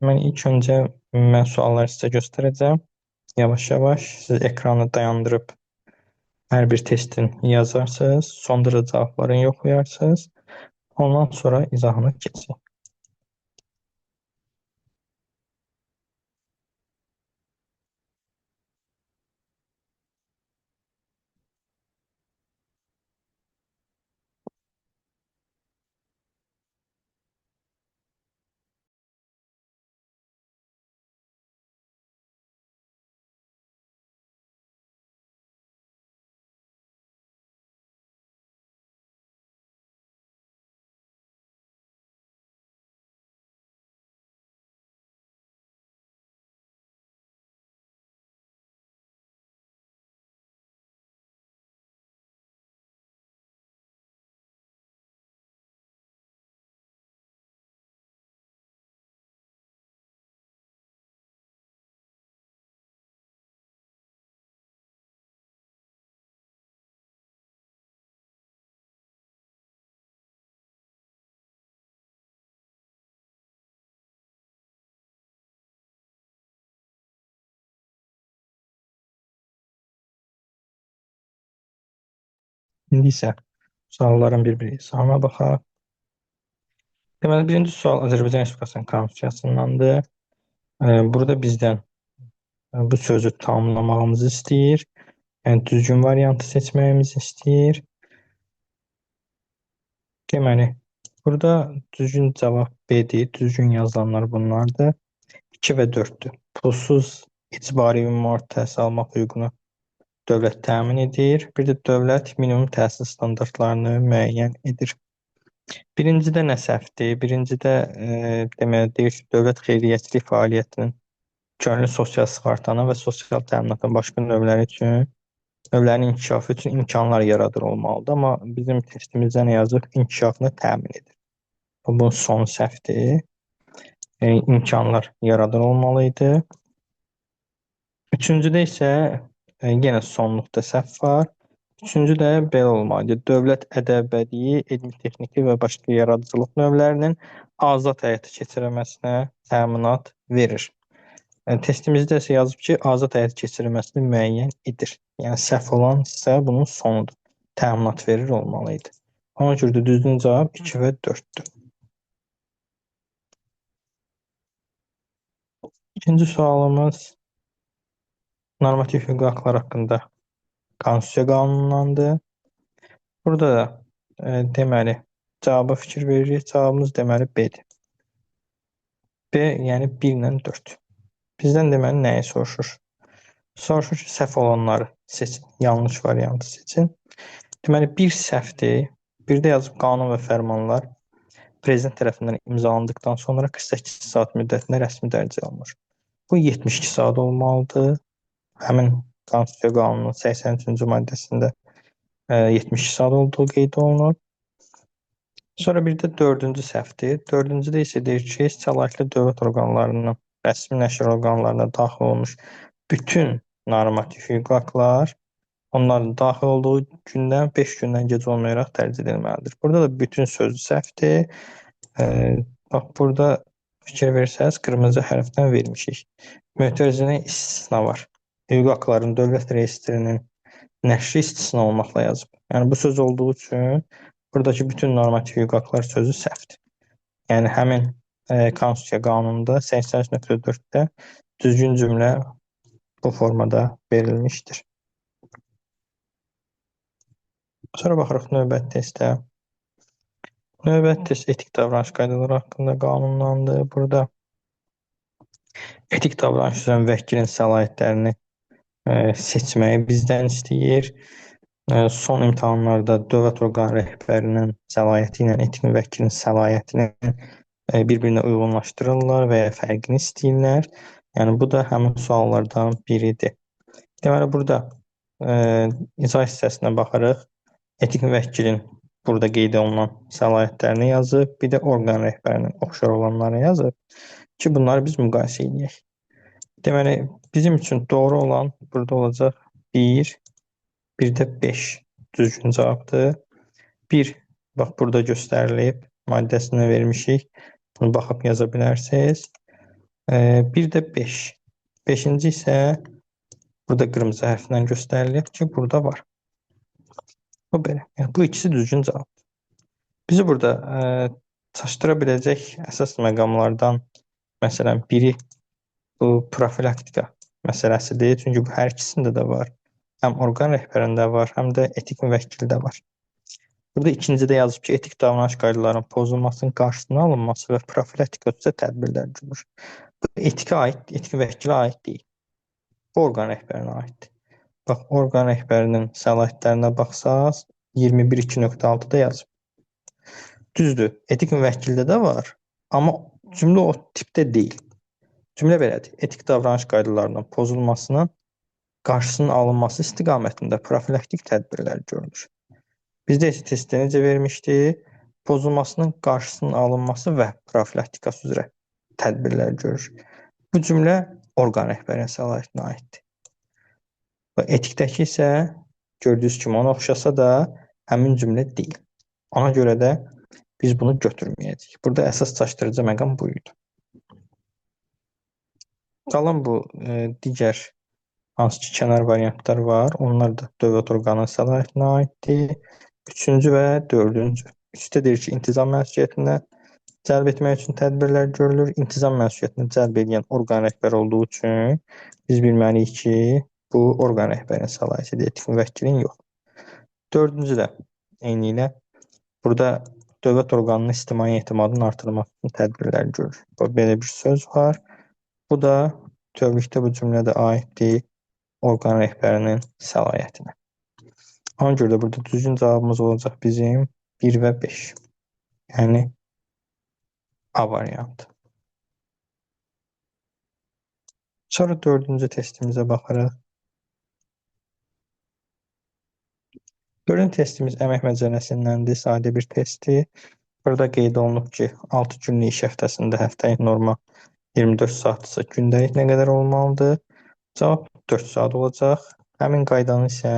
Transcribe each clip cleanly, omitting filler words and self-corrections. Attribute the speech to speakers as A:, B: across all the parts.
A: Ben ilk önce ben sualları size göstereceğim. Yavaş yavaş siz ekranı dayandırıp her bir testin yazarsınız. Sonra da cevaplarını yoklayarsınız. Ondan sonra izahını geçin. İndi isə sualların bir-bir izahına baxaq. Deməli, birinci sual Azərbaycan Respublikasının Konstitusiyasındandır. Burada bizdən bu sözü tamamlamağımızı istəyir. Yəni, düzgün variantı seçməyimizi istəyir. Deməli, burada düzgün cavab B-dir. Düzgün yazılanlar bunlardır. 2 və 4-dür. Pulsuz icbari ümumi təhsil almaq hüququnu dövlət təmin edir. Bir də dövlət minimum təhsil standartlarını müəyyən edir. Birincidə nə səhvdir? Birincidə deməli deyir ki, dövlət xeyriyyəçilik fəaliyyətinin könüllü sosial sığortanın və sosial təminatın başqa növlərin inkişafı üçün imkanlar yaradır olmalıdır. Amma bizim testimizdə nə yazıb? İnkişafını təmin edir. Bu son səhvdir. İmkanlar yaradır olmalıydı. Üçüncüdə isə yenə sonluqda səhv var. Üçüncü də belə olmalıdır. Dövlət ədəb-bədii, elmi-texniki və başqa yaradıcılıq növlərinin azad həyata keçirilməsinə təminat verir. Testimizdə isə yazıb ki, azad həyata keçirilməsini müəyyən edir. Yəni səhv olan isə bunun sonudur. Təminat verir olmalıydı. Ona görə də düzgün cavab 2 və 4-dür. İkinci sualımız normativ hüquq haqlar haqqında Konstitusiya qanunundandır. Burada da deməli cavaba fikir veririk. Cavabımız deməli B-dir. B, yəni 1 ilə 4. Bizdən deməli nəyi soruşur? Soruşur ki, səhv olanları seçin. Yanlış variantı seçin. Deməli, bir səhvdir. Bir də yazıb qanun və fərmanlar prezident tərəfindən imzalandıqdan sonra 48 saat müddətində rəsmi dərəcə alınır. Bu 72 saat olmalıdır. Həmin Konstitusiya qanununun 83-cü maddəsində 72 saat olduğu qeyd olunur. Sonra bir də dördüncü səhvdir. Dördüncüdə isə deyir ki, səlahiyyətli dövlət orqanlarının rəsmi nəşr orqanlarına daxil olmuş bütün normativ hüquq haqlar onların daxil olduğu gündən 5 gündən gec olmayaraq dərc edilməlidir. Burada da bütün sözü səhvdir. Bax, burada fikir versəz, qırmızı hərfdən vermişik. Mötərizənin istisna var. Hüquq haqlarının dövlət reyestrinin nəşri istisna olmaqla yazıb. Yəni bu söz olduğu üçün buradakı bütün normativ hüquq haqlar sözü səhvdir. Yəni həmin Konstitusiya qanununda 83.4-də düzgün cümlə bu formada verilmişdir. Sonra baxırıq növbəti testə. Növbəti test etik davranış qaydaları haqqında qanunlandır. Burada etik davranış üzrə vəkilin səlahiyyətlərini seçməyi bizdən istəyir. Son imtahanlarda dövlət orqanı rəhbərinin səlahiyyəti ilə etik vəkilin səlahiyyətini bir-birinə uyğunlaşdırırlar və ya fərqini istəyirlər. Yəni bu da həmin suallardan biridir. Deməli, burada icra hissəsinə baxarıq. Etik vəkilin burada qeyd olunan səlahiyyətlərini yazıb, bir də orqan rəhbərinin oxşar olanları yazıb ki, bunları biz müqayisə edək. Deməli, bizim üçün doğru olan burada olacaq 1, bir də 5 düzgün cavabdır. 1, bax burada göstərilib, maddəsinə vermişik. Bunu baxıb yaza bilərsiniz. Bir də 5. 5-ci isə burada qırmızı hərflə göstərilir ki, burada var. Bu belə. Yəni, bu ikisi düzgün cavab. Bizi burada çaşdıra biləcək əsas məqamlardan məsələn biri bu profilaktika məsələsidir. Çünki bu hər ikisində də var. Həm orqan rəhbərində var, həm də etik müvəkkildə var. Burada ikincidə yazıb ki, etik davranış qaydalarının pozulmasının qarşısının alınması və profilaktika üzrə tədbirlər görülür. Bu etikə aid, etik müvəkkilə aid deyil. Bu orqan rəhbərinə aiddir. Bax, orqan rəhbərinin səlahiyyətlərinə baxsaq, 21.2.6-da yazıb. Düzdür, etik müvəkkildə də var, amma cümlə o tipdə deyil. Cümlə belədir. Etik davranış qaydalarının pozulmasının qarşısının alınması istiqamətində profilaktik tədbirlər görülür. Bizdə isə testdə necə vermişdi? Pozulmasının qarşısının alınması və profilaktikası üzrə tədbirlər görür. Bu cümlə orqan rəhbərinin səlahiyyətinə aiddir. Və etikdəki isə gördüyünüz kimi ona oxşasa da həmin cümlə deyil. Ona görə də biz bunu götürməyəcəyik. Burada əsas çaşdırıcı məqam bu idi. Qalan bu digər hansı ki kənar variantlar var. Onlar da dövlət orqanının səlahiyyətinə aiddir. Üçüncü və dördüncü. Üstdə deyir ki, intizam məsuliyyətinə cəlb etmək üçün tədbirlər görülür. İntizam məsuliyyətinə cəlb edən orqan rəhbəri olduğu üçün biz bilməliyik ki, bu orqan rəhbərinin səlahiyyətidir, etik müvəkkilin yox. Dördüncü də eyni ilə burada dövlət orqanının ictimai etimadının artırılması üçün tədbirlər görülür. Belə bir söz var. Bu da bütövlükdə bu cümlədə aiddir orqan rəhbərinin səlahiyyətinə. Ona görə də burada düzgün cavabımız olacaq bizim 1 və 5. Yəni A variantı. Sonra dördüncü testimizə baxarıq. Dördüncü testimiz əmək məcəlləsindəndir, sadə bir testdir. Burada qeyd olunub ki, 6 günlük iş həftəsində həftəlik norma 24 saatdırsa gündəlik nə qədər olmalıdır? Cavab 4 saat olacaq. Həmin qaydanı isə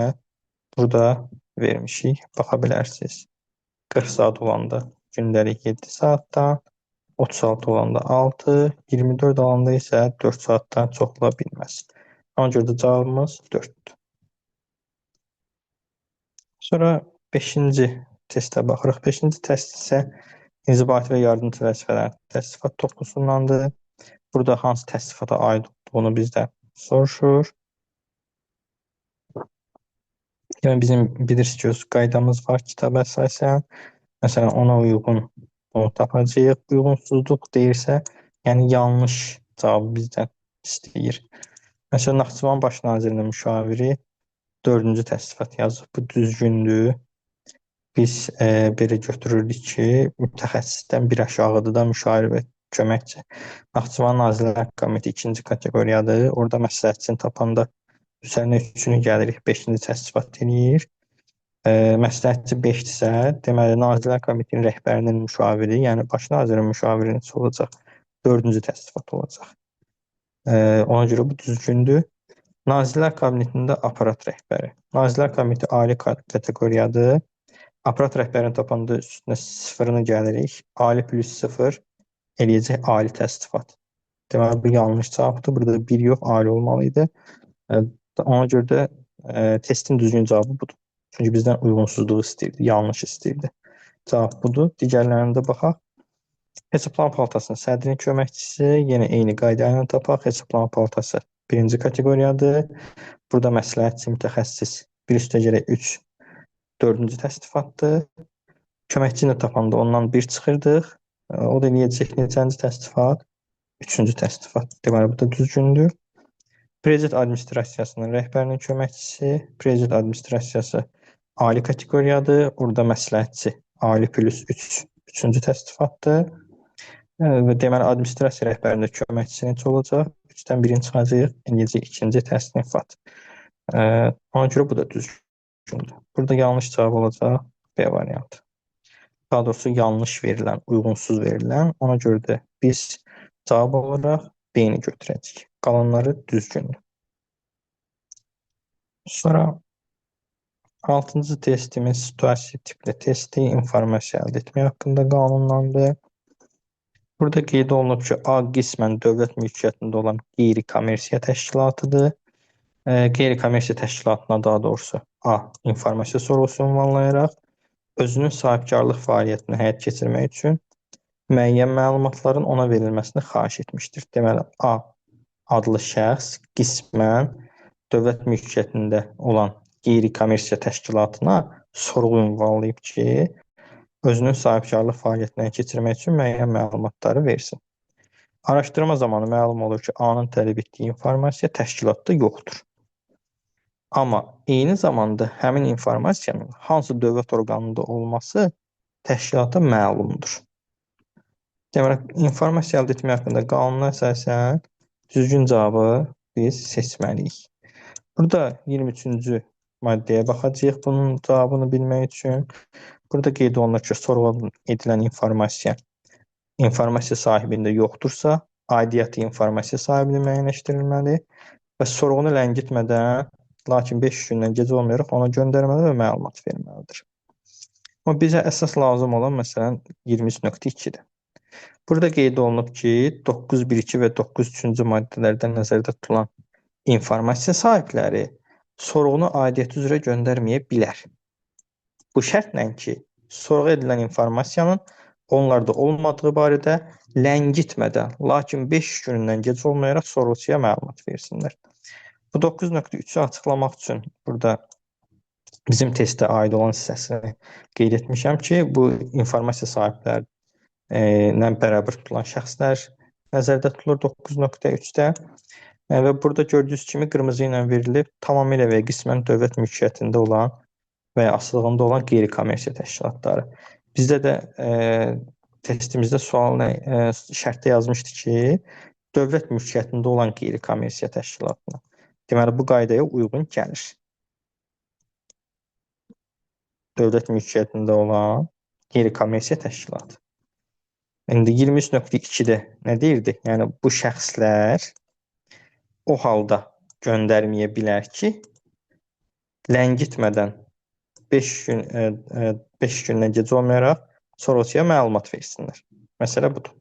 A: burada vermişik, baxa bilərsiniz. 40 saat olanda gündəlik 7 saatdan, 36 olanda 6, 24 olanda isə 4 saatdan çox ola bilməz. Ona görə də cavabımız 4-dür. Sonra 5-ci testə baxırıq. 5-ci test isə inzibati və yardımçı vəzifələrin təsnifat toplusundandır. Burada hansı təsnifata aid olduğunu bizdən soruşur. Yəni bizim bilirsiniz ki, qaydamız var kitab əsasən. Məsələn, ona uyğun onu tapacağıq. Uyğunsuzluq deyirsə, yəni yanlış cavabı bizdən istəyir. Məsələn, Naxçıvan Baş Nazirinin müşaviri 4-cü təsnifat yazıb. Bu düzgündür. Biz belə götürürük ki, mütəxəssisdən bir aşağıdır da müşavir və köməkçi. Naxçıvan Nazirlər Komiteti 2-ci kateqoriyadır. Orada məsləhətçini tapanda üzərinə 3-ünü gəlirik, 5-ci təsnifat eləyir. Məsləhətçi 5-dirsə, deməli Nazirlər Komitetinin rəhbərinin müşaviri, yəni baş nazirin müşavirinin olacaq, 4-cü təsnifat olacaq. Ona görə bu düzgündür. Nazirlər Kabinetində aparat rəhbəri. Nazirlər Kabineti ali kateqoriyadır. Aparat rəhbərini tapanda üstünə sıfırını gəlirik. Ali plus 0 eləyəcək ali təsnifat. Deməli, bu yanlış cavabdır. Burada 1 yox, ali olmalıydı. Ona görə də testin düzgün cavabı budur. Çünki bizdən uyğunsuzluq istəyirdi, yanlış istəyirdi. Cavab budur. Digərlərində baxaq. Hesablama Palatasının sədrinin köməkçisi yenə eyni qayda ilə tapaq. Hesablama Palatası 1-ci kateqoriyadır. Burada məsləhətçi mütəxəssis 1+3 4-cü təsnifatdır. Köməkçini tapanda ondan 1 çıxırdıq. O da eləyəcək neçənci təsnifat? 3-cü təsnifat. Deməli, bu da düzgündür. Prezident administrasiyasının rəhbərinin köməkçisi, prezident administrasiyası ali kateqoriyadır. Orada məsləhətçi ali plus 3-cü təsnifatdır. Və deməli, administrasiya rəhbərində köməkçisi necə olacaq? 3-dən 1-ini çıxacaq, eləyəcək 2-ci təsnifat. Ona görə bu da düzgündür. Burada yanlış cavab olacaq B variantı. Daha doğrusu yanlış verilən, uyğunsuz verilən. Ona görə də biz cavab olaraq B-ni götürəcəyik. Qalanları düzgündür. Sonra 6-cı testimiz situasiya tipli testi, informasiya əldə etmək haqqında qanunlandır. Burada qeyd olunub ki, A qismən dövlət mülkiyyətində olan qeyri-kommersiya təşkilatıdır. Qeyri-kommersiya təşkilatına daha doğrusu A informasiya sorğusu ünvanlayaraq özünün sahibkarlıq fəaliyyətini həyat keçirmək üçün müəyyən məlumatların ona verilməsini xahiş etmişdir. Deməli, A adlı şəxs qismən dövlət mülkiyyətində olan qeyri-kommersiya təşkilatına sorğu ünvanlayıb ki, özünün sahibkarlıq fəaliyyətini keçirmək üçün müəyyən məlumatları versin. Araşdırma zamanı məlum olur ki, A-nın tələb etdiyi informasiya təşkilatda yoxdur. Amma eyni zamanda həmin informasiyanın hansı dövlət orqanında olması təşkilata məlumdur. Deməli, informasiya əldə etmək haqqında qanuna əsasən düzgün cavabı biz seçməliyik. Burada 23-cü maddəyə baxacağıq bunun cavabını bilmək üçün. Burada qeyd olunur ki, sorğu edilən informasiya sahibində yoxdursa, aidiyyatı informasiya sahibini müəyyənləşdirilməli və sorğunu ləngitmədən, lakin 5 gündən gec olmayaraq ona göndərməli və məlumat verməlidir. Amma bizə əsas lazım olan məsələn 23.2-dir. Burada qeyd olunub ki, 9.1.2 və 9.3-cü maddələrdə nəzərdə tutulan informasiya sahibləri sorğunu aidiyyəti üzrə göndərməyə bilər. Bu şərtlə ki, sorğu edilən informasiyanın onlarda olmadığı barədə ləngitmədən, lakin 5 günündən gec olmayaraq sorğuçuya məlumat versinlər. Bu 9.3-ü açıqlamaq üçün burada bizim testə aid olan hissəsini qeyd etmişəm ki, bu informasiya sahiblərlə bərabər tutulan şəxslər nəzərdə tutulur 9.3-də və burada gördüyünüz kimi qırmızı ilə verilib tamamilə və qismən dövlət mülkiyyətində olan və ya asılılığında olan qeyri-kommersiya təşkilatları. Bizdə də testimizdə şərtdə yazmışdı ki, dövlət mülkiyyətində olan qeyri-kommersiya təşkilatına. Deməli, bu qaydaya uyğun gəlir. Dövlət mülkiyyətində olan qeyri-kommersiya təşkilatı. İndi 23.2-də nə deyirdi? Yəni, bu şəxslər o halda göndərməyə bilər ki, ləngitmədən 5 gündən gec olmayaraq sorğuçuya məlumat versinlər. Məsələ budur.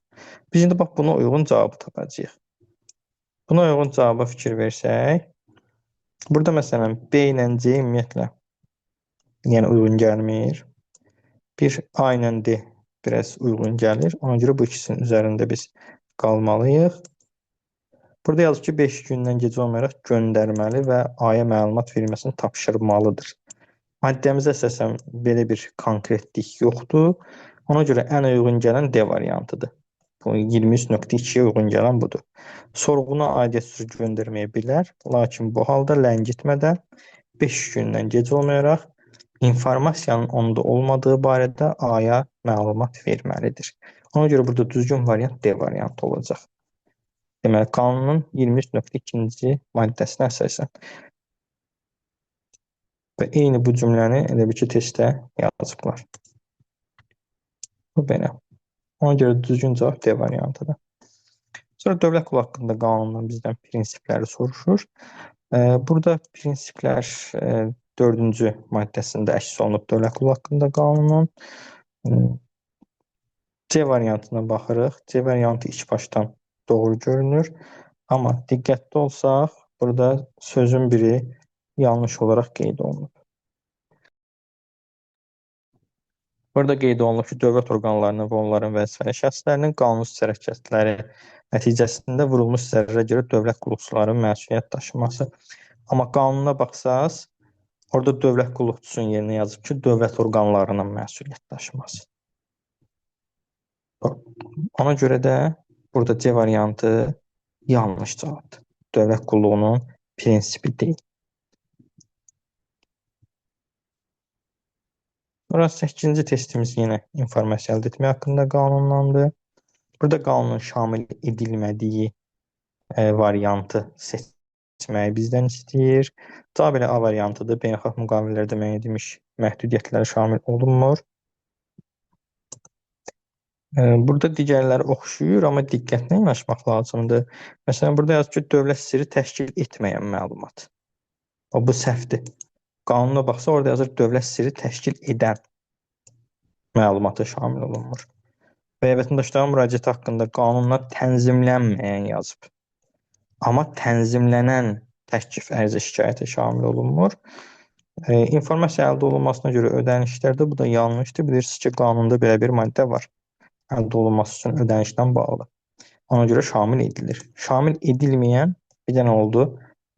A: Biz indi bax, buna uyğun cavabı tapacağıq. Buna uyğun cavaba fikir versək, burada məsələn B ilə C ümumiyyətlə yəni uyğun gəlmir. Bir A ilə D biraz uyğun gəlir. Ona görə bu ikisinin üzərində biz qalmalıyıq. Burada yazır ki, 5 gündən gec olmayaraq göndərməli və A-ya məlumat verilməsini tapşırmalıdır. Maddəmizə əsasən belə bir konkretlik yoxdur. Ona görə ən uyğun gələn D variantıdır. Bu 23.2-yə uyğun gələn budur. Sorğunu aidiyyət üzrə göndərməyə bilər, lakin bu halda ləngitmədən 5 gündən gec olmayaraq informasiyanın onda olmadığı barədə A-ya məlumat verməlidir. Ona görə burada düzgün variant D variantı olacaq. Deməli, qanunun 23.2-ci maddəsinə əsasən. Və eyni bu cümləni elə bir ki, testdə yazıblar. Bu belə. Ona görə düzgün cavab D variantıdır. Sonra dövlət qulu haqqında qanundan bizdən prinsipləri soruşur. Burada prinsiplər 4-cü maddəsində əks olunub dövlət qulu haqqında qanunun. C variantına baxırıq. C variantı ilk başdan doğru görünür. Amma diqqətli olsaq, burada sözün biri yanlış olaraq qeyd olunub. Burada qeyd olunub ki, dövlət orqanlarının və onların vəzifəli şəxslərinin qanunsuz hərəkətləri nəticəsində vurulmuş zərərə görə dövlət qulluqçularının məsuliyyət daşıması. Amma qanuna baxsaq, orada dövlət qulluqçusunun yerinə yazıb ki, dövlət orqanlarının məsuliyyət daşıması. Ona görə də burada C variantı yanlış cavabdır. Dövlət qulluğunun prinsipi deyil. Sonra 8-ci testimiz yenə informasiya əldə etmək haqqında qanundandır. Burada qanunun şamil edilmədiyi variantı seçməyi bizdən istəyir. Cavab elə A variantıdır. Beynəlxalq müqavilələrdə müəyyən edilmiş məhdudiyyətlərə şamil olunmur. Burada digərləri oxşuyur, amma diqqətlə yanaşmaq lazımdır. Məsələn, burada yazır ki, dövlət sirri təşkil etməyən məlumat. Bu səhvdir. Qanuna baxsa, orada yazır dövlət sirri təşkil edən məlumata şamil olunmur. və vətəndaşların müraciəti haqqında qanunla tənzimlənməyən yazıb. Amma tənzimlənən təklif, ərizə, şikayətə şamil olunmur. İnformasiya əldə olunmasına görə ödənişlərdə bu da yanlışdır. Bilirsiniz ki, qanunda belə bir maddə var. Əldə olunması üçün ödənişdən bağlı. Ona görə şamil edilir. Şamil edilməyən bir dənə oldu.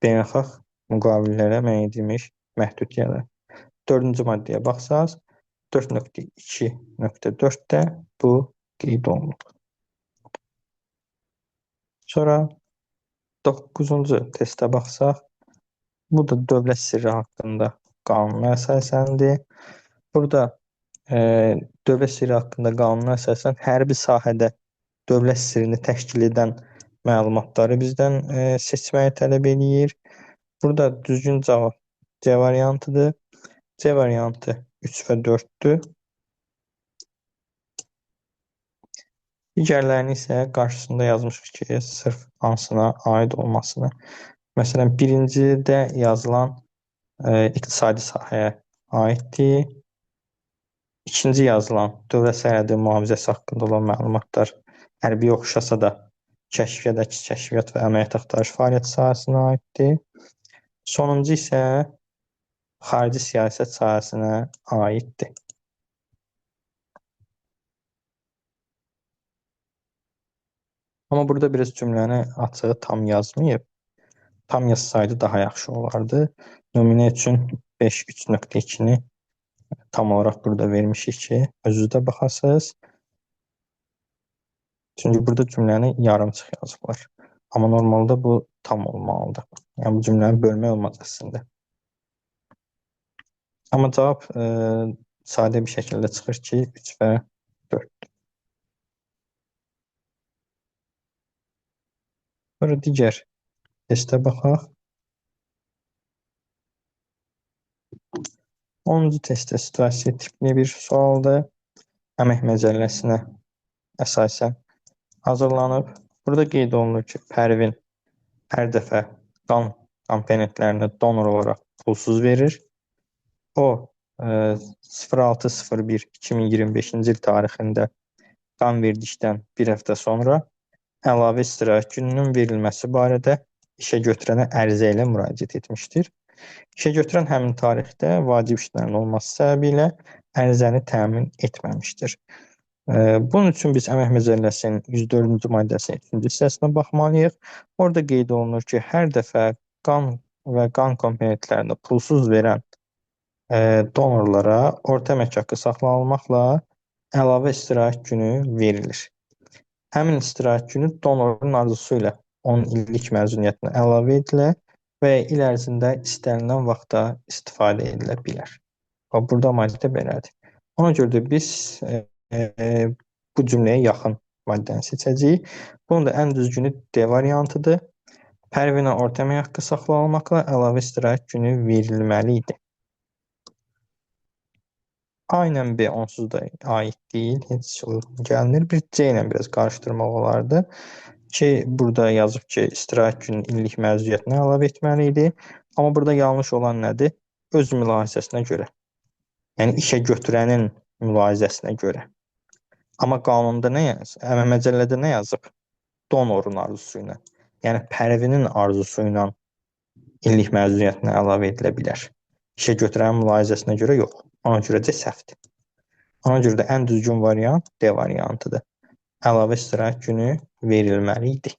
A: Beynəlxalq müqavilələrə müəyyən edilmiş məhdudiyyətlər. 4-cü maddəyə baxsaq, 4.2.4-də bu qeyd olunub. Sonra 9-cu testə baxsaq, bu da dövlət sirri haqqında qanuna əsasendir. Burada dövlət sirri haqqında qanuna əsasən hərbi sahədə dövlət sirrini təşkil edən məlumatları bizdən seçməyi tələb eləyir. Burada düzgün cavab C variantıdır. C variantı 3 və 4-dür. Digərlərini isə qarşısında yazmışıq ki, sırf hansına aid olmasını. Məsələn, birincidə yazılan iqtisadi sahəyə aiddir. İkinci yazılan dövlət sərhədi mühafizəsi haqqında olan məlumatlar hərbi oxşasa da kəşfiyyat və əməliyyat axtarış fəaliyyəti sahəsinə aiddir. Sonuncu isə xarici siyasət sahəsinə aiddir. Amma burada biraz cümləni açığı tam yazmayıb. Tam yazsaydı daha yaxşı olardı. Nümunə üçün 5.3.2-ni tam olaraq burada vermişik ki, özünüzdə baxasınız. Çünki burada cümləni yarımçıq yazıblar. Amma normalda bu tam olmalıdır. Yəni bu cümləni bölmək olmaz əslində. Amma cavab sadə bir şəkildə çıxır ki, 3 və 4. Sonra digər testə baxaq. 10-cu testdə situasiya tipli bir sualdır. Əmək məcəlləsinə əsasən hazırlanıb. Burada qeyd olunur ki, Pərvin hər dəfə qan komponentlərini donor olaraq pulsuz verir. O 06.01.2025-ci il tarixində qan verdikdən bir həftə sonra əlavə istirahət gününün verilməsi barədə işə götürənə ərizə ilə müraciət etmişdir. İşə götürən həmin tarixdə vacib işlərin olması səbəbilə ərizəni təmin etməmişdir. Bunun üçün biz Əmək Məcəlləsinin 104-cü maddəsinin 3-cü hissəsinə baxmalıyıq. Orada qeyd olunur ki, hər dəfə qan və qan komponentlərini pulsuz verən donorlara orta əmək haqqı saxlanılmaqla əlavə istirahət günü verilir. Həmin istirahət günü donorun arzusu ilə 10 illik məzuniyyətinə əlavə edilə və il ərzində istənilən vaxtda istifadə edilə bilər. Burada maddə belədir. Ona görə də biz bu cümləyə yaxın maddəni seçəcəyik. Bunun da ən düzgünü D variantıdır. Pərvinə orta əmək haqqı saxlanılmaqla əlavə istirahət günü verilməli idi. A ilə B onsuz da aid deyil, heç gəlmir. Bir C ilə biraz qarışdırmaq olardı ki, burada yazıb ki, istirahət günün illik məzuniyyətinə əlavə etməli idi. Amma burada yanlış olan nədir? Öz mülahizəsinə görə. Yəni işə götürənin mülahizəsinə görə. Amma qanunda nə yazıb? Əmək məcəllədə nə yazıb? Donorun arzusu ilə. Yəni Pərvinin arzusu ilə illik məzuniyyətinə əlavə edilə bilər. İşə götürənin mülahizəsinə görə yox. Ona görə də səhvdir. Ona görə də ən düzgün variant D variantıdır. Əlavə istirahət günü verilməli idi.